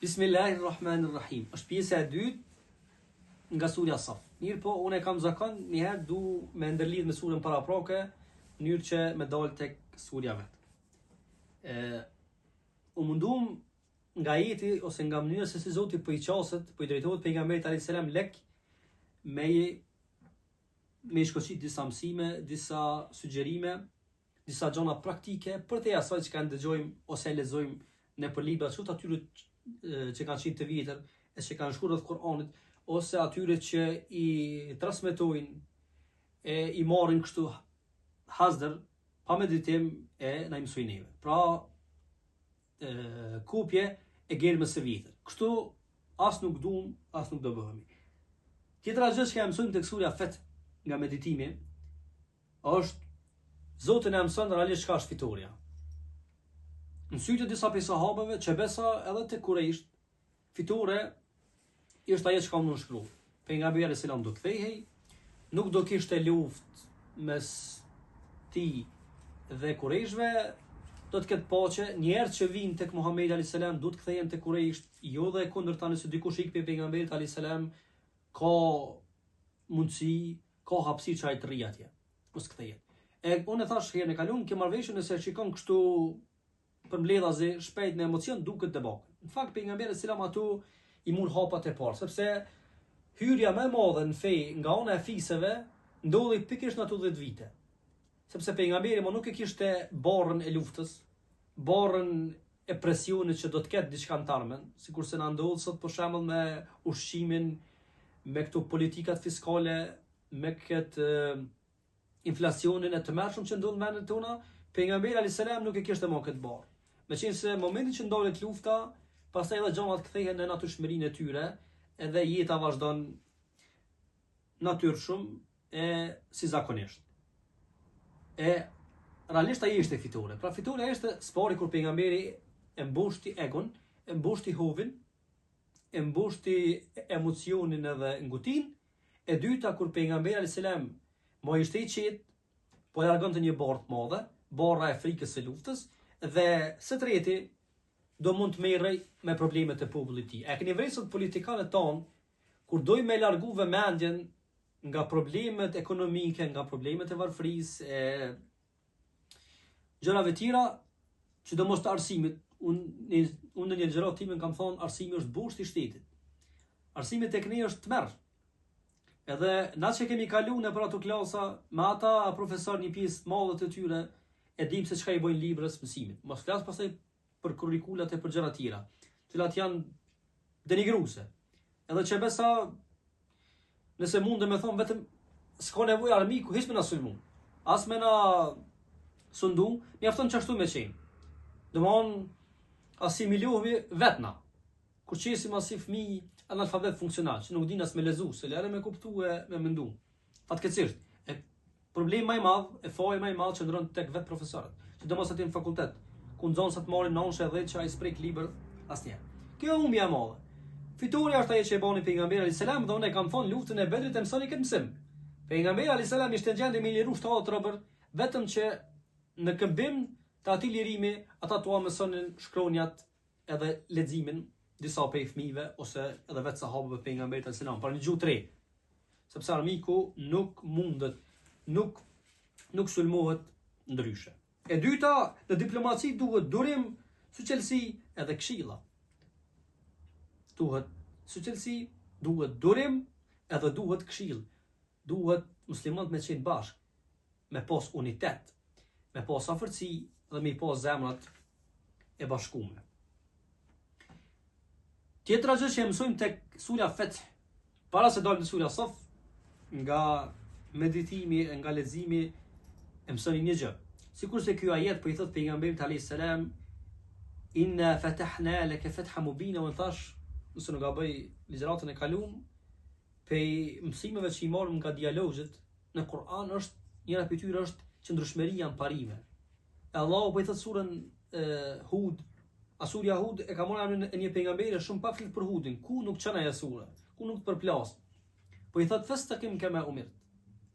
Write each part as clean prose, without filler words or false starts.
Bismillahirrahmanirrahim. Është pjesa e dytë nga surja Saf. Mirë po, unë e kam zakon njëherë du me ndërlidh me surën paraprake, në mënyrë që me dalë tek surja vetë. U mundum nga jeti ose nga mënyra se si Zoti po i qaset, po i drejtohet pejgamberit alayhis salam lek me shkoçit disa mësime, disa sugjerime, disa gjona praktike për te asaj që kanë dëgjojmë ose lexojmë në për libra çut atyre që kanë qenë të vjetër e që kanë shkruar rreth Kur'anit ose atyre që i transmetojnë e i marrin kështu hasdër pa meditim e na i mësojnë neve. Pra kopje e gjermës së vjetër. Kështu as nuk duam, as nuk do bëhemi. Tjetra gjë që mësojmë tek surja Feth nga meditimi është Zoti na mëson realisht çka është fitoria. Në sytë disa prej sahabeve që besa edhe të Kurejsht, fitore është ajo që ka më shkruar. Pejgamberi alayhis salam do kthehej, nuk do kishte luftë mes tij dhe Kurejshve, do të ketë paqe. Njerëz që vinë tek Muhamedi alayhis salam do të kthehen tek Kurejsht, jo dhe kundërta nëse dikush ik pe pejgamberit alayhis salam ka mundësi, ka hapësirë që ai të rri atje. Mos kthehet. Unë thash herën e kaluar që marrveshën nëse shikon kështu për mbledhazi shpejt në emocion duket debak. Në fakt pejgamberi selam ato i mul hapat e parë, sepse hyrja më e madhe në fe nga ana e fisëve ndodhi pikërisht në ato 10 vite. Sepse pejgamberi nuk e kishte barrën e luftës, barrën e presionit që do të ketë diçka në tarmen, sikurse na ndodh sot për shembull me ushqimin, me këto politikat fiskale, me këtë inflacionin e tmerrshëm që ndodh në vendet tona. Pejgamberi alayhis salam nuk e kishte më këtë barë. Meqense momentin që ndolet lufta, pastaj edhe gjonat kthehen në natyrshmërinë e tyre, edhe jeta vazhdon natyrshëm e si zakonisht. Realisht ai ishte fitore. Pra fitoria ishte spori kur pejgamberi e mbushti egon, e mbushti hovin, e mbushti emocionin edhe ngutin. E dyta kur pejgamberi alayhis salam mo ishte i qetë, po largonte një barë të madhe, barra e frikës së luftës, dhe së treti do mund të merrej me problemet e popullit të tij. E keni vërsot politikanët tonë kur dojnë me largu vëmendjen nga problemet ekonomike, nga problemet e varfërisë, gjërave tjera, sidomos të arsimit. Unë në një gjëra time kam thonë arsimi është bushti i shtetit. Arsimi tek ne është tmerr. Edhe na që kemi kalu në për ato klasa, me ata profesor një pjesë të madhe të tyre, e dim se çka i bojnë librës mësimit. Mos flas pastaj për kurrikulat e për gjëra tjera, të cilat janë denigruese. Edhe që besa nëse mundem me thon vetëm s'ka nevojë armiku, hiç më na sulmu. As më na sundu, mjafton çashtu me qenë. Domthon asimilohemi vetna. Kur qesim as si fëmijë analfabet funksional, që nuk din as me lezu, se lere me kuptu e me mendu. Fatkeqësisht, problemi më i madh, e faji më i madh që ndron tek vetë profesorët. Sidomos aty në fakultet, ku nxënësat marrin nënshë edhe që ai sprek libër asnjëherë. Kjo është humbja e madhe. Fitoria është ajo që e bani pejgamberi alayhis salam, dhe unë kam thonë luftën e Bedrit e mësoni këtë mësim. Pejgamberi alayhis salam ishte në gjendje me liru 70 robër, vetëm që në këmbim të atij lirimi ata tua mësonin shkronjat edhe leximin disa prej fëmijëve ose edhe vetë sahabëve pejgamberit alayhis salam, për një gjuhë të re. Sepse armiku nuk mundet, nuk sulmohet ndryshe. E dyta, në diplomaci duhet durim, suqelsi edhe këshilla. Duhet suqelsi, duhet durim edhe duhet këshill. Duhet muslimanët me qenë bashkë, me pas unitet, me pas afërsi dhe me pas zemrat e bashkuara. Tjetra gjë që mësojmë tek surja Feth, para se dalim në surja Saf, nga meditimi, nga leximi, e mësoni një gjë. Sikur se ky ajet po i thot pejgamberit alayhis salam, inna fatahna laka fathan mubina, wa thash, nëse nuk gaboj ligjëratën e kaluam, pej mësimeve që i marrim nga dialogjet në Kur'an është njëra prej tyre është qëndrueshmëria në parime. Allahu po i thot surën Hud, Surja Hud e ka marrë në një pejgamberi shumë pa flit për Hudin, ku nuk çon ajo sura, ku nuk përplas. Po i thot fastaqim kama umirt.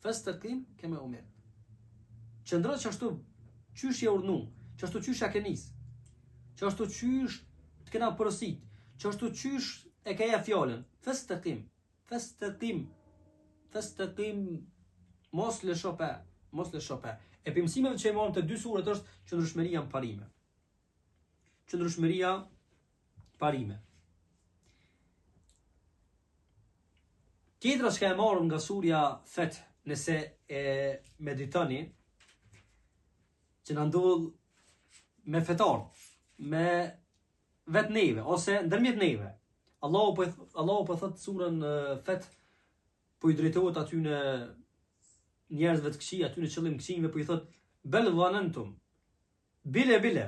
Fastaqim kama umirt. Qëndro çashtu qysh je urdhnu, çashtu qysh ja kenis. Çashtu qysh të kena porosit, që ashtu qysh e ka ja fjallën, fastaqim, mos lë shope. E për mësimeve që e marrëm të dy suret është qëndrueshmëria në parime. Tjetra që ka e marrëm nga surja Feth, nëse e meditoni, që në ndodh me fetar, me vetë neve, ose ndërmjet neve. Allahu po thot surën Feth, po i drejtohet aty në njerëzve të këqij, aty në qëllim këqijve, po i thot bel dhanantum, bile.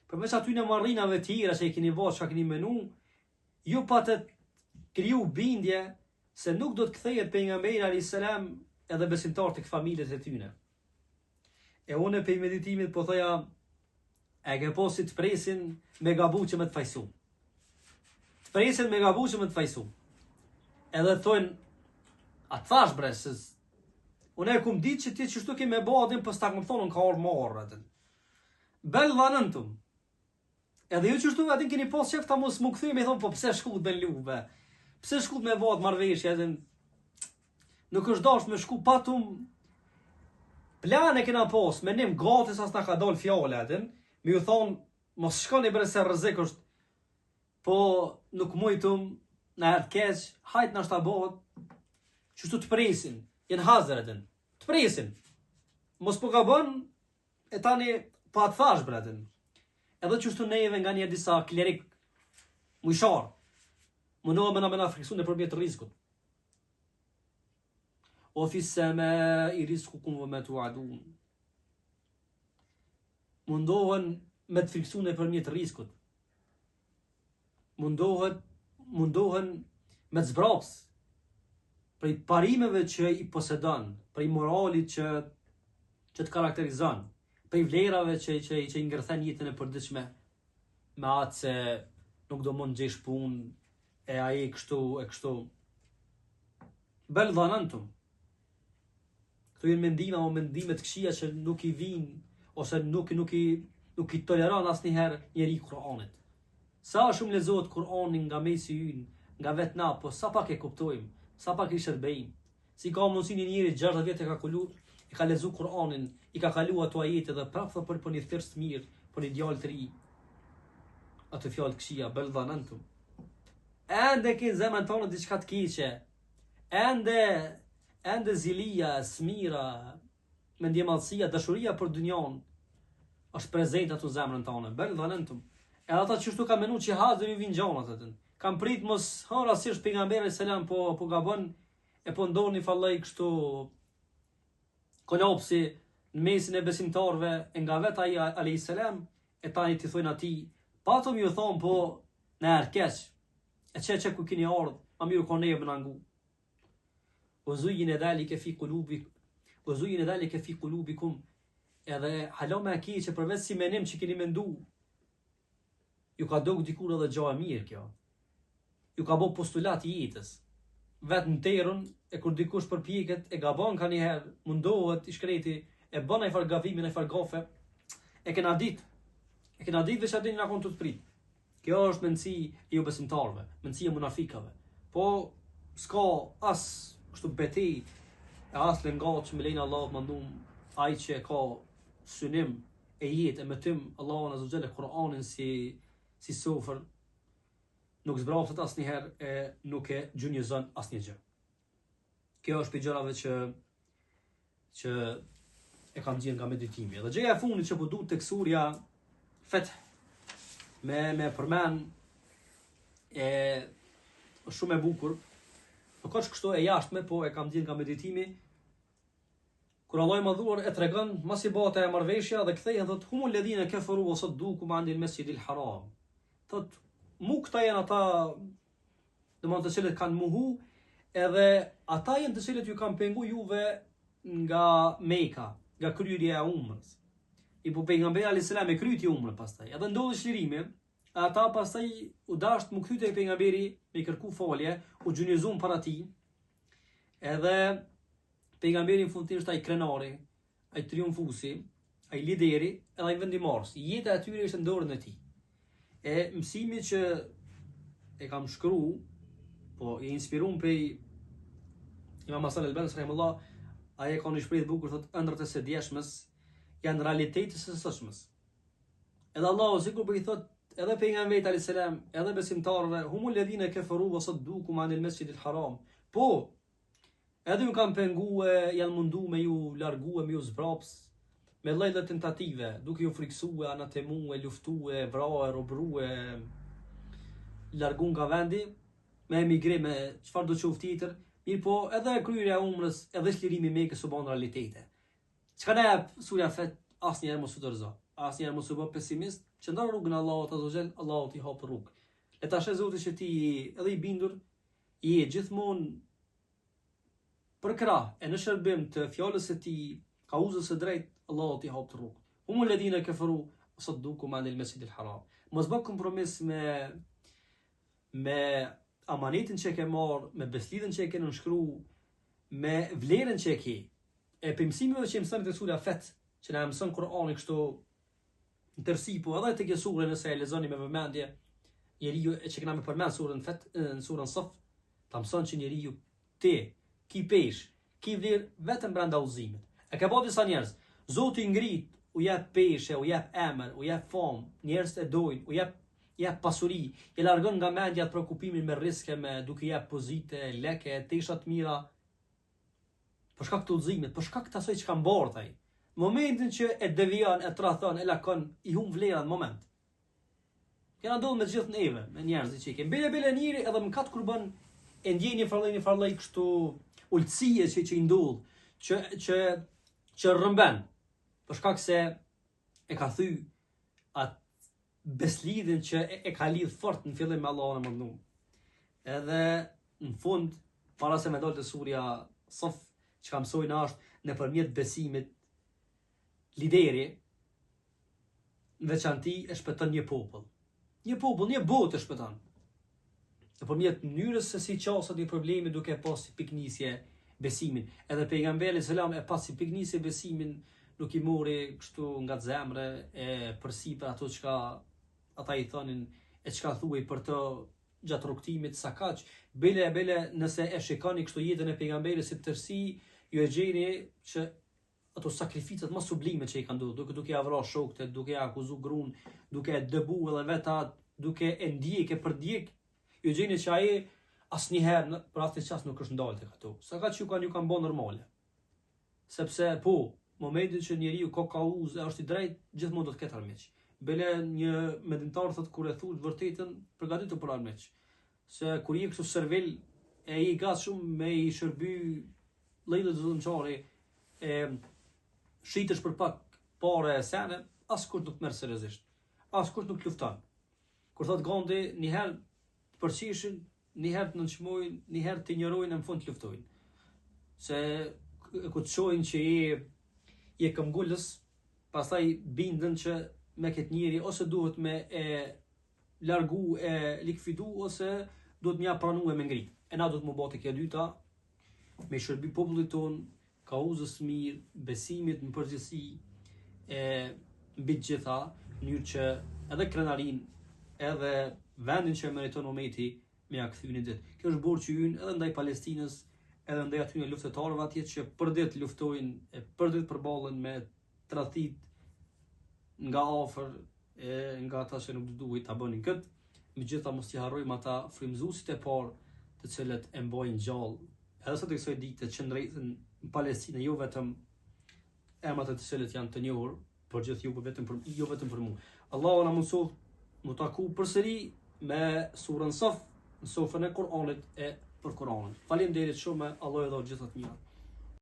Përveç aty në marrinave tjera që i keni vënë, çka keni menu, ju patët kriju bindje se nuk do të kthehet pejgamberi alayhis salam edhe besimtar tek familjet e tyre. E unë pe meditimit po thoja, e ke posi të presin me gabu që me të fajsu. Edhe thonë, a të thash bre, se unë e kum ditë që ti qështu ke me badin, për s'ta këmë thonë në ka orë marrë, atën. Bel dhanantum. Edhe ju qështu atin keni pas qef ta mos më këthy, me thonë, po pse shkut me luve? Pse shkut me vadë marveshje, edhe nuk është dash me shku patum. Plan e kena pas, menim gati sa s'na ka dal fjale, atën, me ju thonë, mos shkoni bre se rrezik është, po nuk mujtum, në herë keq, hajt në ashta bëhet, qështu të presin, jenë hazër edhin, të presin, mos po ka bën, e tani pa të thash bretën, edhe qështu neve nga një disa klerik mujshar, mundohë me na friksu në përmjet të rizkut. O fisseme i rizkukum vë me të uadun. Mundohen me të friksu në përmjet të rizkut. Mundohen me të zbraps, prej parimeve që i posedon, prej moralit që të karakterizon, prej vlerave që i ngërthen jetën e përditshme, me atë se nuk do mund gjesh pun, e ai kështu. Bel dhanantum. Këto jenë mendime të këqija që nuk i vinë, ose nuk i toleron asnjëherë njeri Kur'anit. Sa shumë lexohet Kur'ani nga mesi ynë, nga vetë na, po sa pak e kuptojmë, sa pak i shërbejmë. Si ka mundësi një njeri 60 vjet e ka lexuar Kur'anin, i ka kaluar ato ajete dhe prapë thot për një thirrës të mirë, për një djalë të ri. Ato fjalë të këqija, bel dhanantum. Ende ke zemrën tonë diçka të keqe. Ende zilia, smira, mendjemallësia, dashuria për dynjan është prezente ato zemrën tonë. Bel dhanantum. Edhe ata qështu ka menu që hazër ju vinë gjanat atën. Kam prit mos rasisht pejgamberi selam po gabon e po ndon një fallaj kështu kolopsi në mesin e besimtarve e nga vet ai alayhis salam e tani ti thojnë atij patum ju thon po në erkeq e çe ku keni ardh ma mirë ko ne bëna ngu uzujin dhalika fi qulubikum edhe hala me aki që përveç si menim që keni mendu ju ka dogë dikur edhe gja e mirë kjo. Ju ka bo postulat i jetës. Vetë në terën, e kur dikush përpjeket, e gabon ka njëherë, mundohet, i shkreti, e bën ai far gavimin, ai far gafe, e kena ditë veç atë një nakon të prit. Kjo është mendësi e jo besimtarve, mendësi e munafikave. Po, s'ka as kështu betej, e as lengat që me lejnë Allah mandum, ai që ka synim e jetë, e mëtim Allahun azza xhel Kur'anin si sofër, nuk zbrapset asnjëherë e nuk e gjunjëzon asnjë gjë. Kjo është për gjërave që e kam gjenë nga meditimi. Dhe gjëja e fundit që po duhet tek surja Feth me përmen është shumë e bukur. Nuk është kështu e jashtme, po e kam gjenë nga meditimi. Kur Allah i madhuar e tregon masi bata e marrveshja dhe kthehen thot humul ladhina kafaru wa saddukum anil masjidil haram. Thot mu këta janë ata domethënë të cilët kanë muhu edhe ata janë të cilët ju kanë pengu juve nga Meka, nga kryerja e umrës. I po pejgamberi alayhis salam e kryti umrën pastaj. Edhe ndodhi çlirimi, ata pastaj u dasht mu kthyte pejgamberi me kërku falje, u gjunjëzuan para tij. Edhe pejgamberi në fund ishte ai krenari, ai triumfusi, ai lideri, edhe ai vendimars. Jeta e tyre ishte në dorën e tij. E mësimi që e kam shkruar, po i inspiruar prej Imam Hasan al-Banna rahimahullah, ai ka një shprehje bukur thotë ëndrat e së djeshmës janë realitete së sotshmës. Edhe Allahu sikur po i thotë edhe pejgamberit alayhis salam, edhe besimtarëve, humul ladhina kafaru wa saddukum anil masjidil haram. Po, edhe ju kanë pengue, janë mundu me ju largue, me ju zbraps, me lloj tentative, duke ju friksue, anatemue, luftue, vrae, robrue, largu nga vendi, me emigre, me çfarë do qoftë tjetër, mirë po edhe kryerja e umrës, edhe çlirimi i Mekës u bën realitete. Çka na jep surja Fet, asnjëherë mos u dorëzo, asnjëherë mos u bë pesimist, që ndar rrugën e Allahut azza xal, Allahu t'i hap rrugë. Le ta sheh Zoti që ti edhe i bindur, je gjithmonë për krah e në shërbim të fjalës së tij, kauzës së drejtë, Allahu t'i hap rrugë. Humul ladina kafaru saddukum anil masjidil haram. Mos bë kompromis me amanetin që ke marrë, me beslidhen që e ke nënshkru, me vlerën që e ke, e për mësimeve që mësën të surja Fet, që na mësën Kur'ani kështu në tërsi, po edhe të ke surë nëse e lezoni me vëmendje, njeriu e që këna me përmend surën Fet, në surën Saf, ta mësën që njeriu ti, ki pesh, ki vlerë vetëm brenda udhëzimit. E ka bërë disa njerëz, Zoti ngrit, u jep peshe, u jep emër, u jep famë, njerëz e dojnë, u jep pasuri, e largon nga mendja të prekupimin me riske, me duke jep pozite, leke, tesha të mira, për shkak të udhëzimit, për shkak të asaj që kanë bërë ai. Momentin që e devijon, e tradhon, e lakon, i humb vlera në moment. Kena ndodhur me të gjithë neve, me njerëzit që i kemë. Bele njëri edhe më katë kur bën e ndjen një farllë kështu ulësie që i ndodh, që rrëmben, për shkak se e ka thy atë beslidhin që e ka lidh fort në fillim me Allahun e mëndum. Edhe në fund, para se me dalë të surja Saf, që ka mësojnë është nëpërmjet besimit, lideri, në veçanti e shpëton një popull. Një popull, një botë e shpëton. Nëpërmjet mënyrës se si qasat një problemi duke pas si piknisje besimin. Edhe pejgamberi selam e pas si piknisje besimin, nuk i mori kështu nga zemre e përsipër ato çka ata i thonin e çka thuaj për të gjatë rrugtimit sa kaq. Bele nëse e shikoni kështu jetën e pejgamberit si tërsi, ju e gjeni që ato sakrificat më sublime që i kanë ndodhur, duke ia vrarë shokët, duke ia akuzuar gruan, duke e dëbu edhe vetë duke e ndjekë për djeg, ju gjeni që ai asnjëherë për atë çast nuk është ndalë tek ato. Sa ka që ju kanë bën normale. Sepse po, momentin që njeriu ka kauzë është i drejtë, gjithmonë do të ketë armiq. Bele një mendimtar thotë kur e thuat vërtetën, përgatitu për armiq. Se kur je kështu servel e i gas shumë me i shërby lejtë zullumçari e shitesh për pak pare e sene, askush nuk merr seriozisht. Askush nuk lufton. Kur thot Gandhi, një herë përqishin, një herë të nënçmojnë, një herë të injorojnë, në fund të luftojnë. Se ku të shohin që je këmbgullës, pastaj bindën që me këtë njeri ose duhet me e largu e likvidu ose duhet me ja pranu e me ngrit. E na duhet më bati kjo dyta, me shërbi popullit ton, kauzës mirë, besimit në përgjithësi, e mbi të gjitha, mënyrë që edhe krenarin, edhe vendin që meriton umeti me ja kthyni ditë. Kjo është borxhi ynë edhe ndaj Palestinës, edhe ndaj atyre luftëtarëve atje që për ditë luftojnë, e për ditë përballen me tradhtit nga afër e nga ata që nuk duhet ta bënin këtë. Megjithatë mos i harrojmë ata frymëzuesit e parë, të cilët e mbajnë gjallë edhe sot kësaj dite që ndrejtën në Palestinë, jo vetëm emrat e të cilët janë të njohur, por gjithë jo vetëm për mua. Allahu na mëson mu taku përsëri me surën Saf, në sofën e Kur'anit e për Kur'anin. Faleminderit shumë, Allah e dhau gjithë të mira.